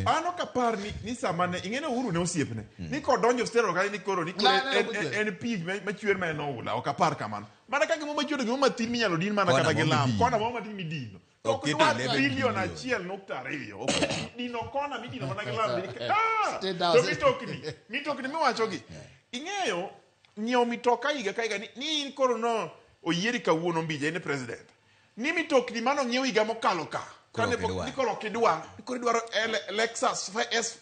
ano kapar ni samane ingene uru ne osiepne ni kodonjo stero ga ni koro ni en pig ma chwer ma no ula o kapar kamano mana ka gimo ma chwer gimo matin minyalo din mana kata gilam kona mo matin midino to kwa billion achiel nokta ariyo dino kona midino mana gilam to mitokni miwacho gi ing'eyo nyiewo mitoka higa ka higa ni koro no oyieri kawuono mbija ne president ni mitokni mano nyiewo higa mokalo ka kane nikoro idwaro Lexus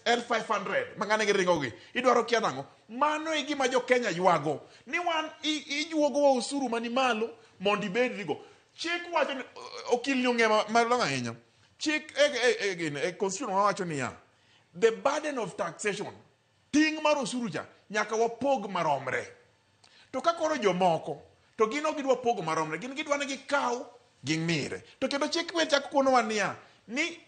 L500 mangane gi ringogi idwaro kia nango mano e gima jo Kenya ywago ni wan ijuogo osuru mani malo mondo ibed rigo chik wacho okil nyong'ema malonga ahinya chik constitution wacho niya the burden of taxation ting mar osuru cha nyaka wapog maromre to ka koro jomoko to gino gidwa pogo maromre gin gidwane gikaw ging'ire to kendo chik we chak kono wania ni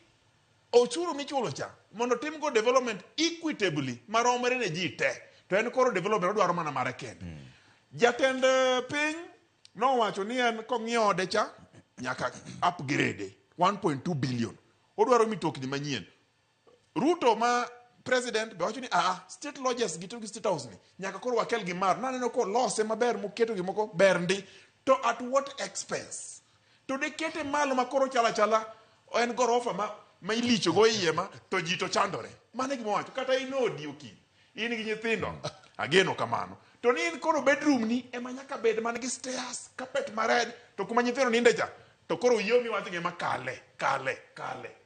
osuru michulo cha mondo tim go development equitably maromre ne ji te to en koro development odwaro mana mare kende jatend piny no wacho ni en kong'iewo ode cha nyaka upgrade 1.2 billion odwaro mitokni manyien Ruto ma president be wacho ni state lodges gitu gi state house ni nyaka koro wakel gi mar naneno ko lose maber moketo gi moko ber ndi to at what expense to de kete malo makoro chala en gorofa ma ilicho go iye to ji to chandore mane gi mowacho kata inodi oki in gi nyithindo ageno kamano to ni in koro bedroom ni ema nyaka bed man gi stairs carpet mared to kuma nyithindo ninde cha to koro yomi wacho ngema kale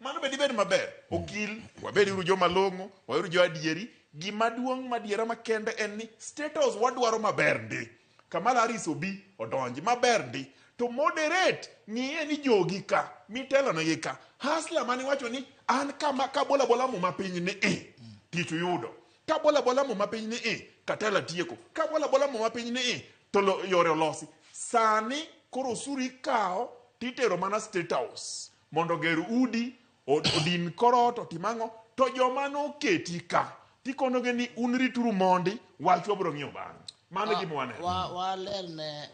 mano bed maber okil wabedi uru joma longo wayuru jo adieri gima duong' madiera makende en ni state house wadwaro maber ndi Kamala Harris obi odonji maber ndi to moderate ng'iye ni jogi ka mitelo ne ka hasla mani wacho ni an kama kabola mo mapiny ni tich yudo kabola mo mapiny ni katela tieko kabola mo mapiny ni to yore olosi sani koro suri kao titero mana state house mondo ger udi odin korot otimango to joma no keti ka tikono ge ni unrituru mondi wacho bro ng'io bang mano gimo wane wa lerne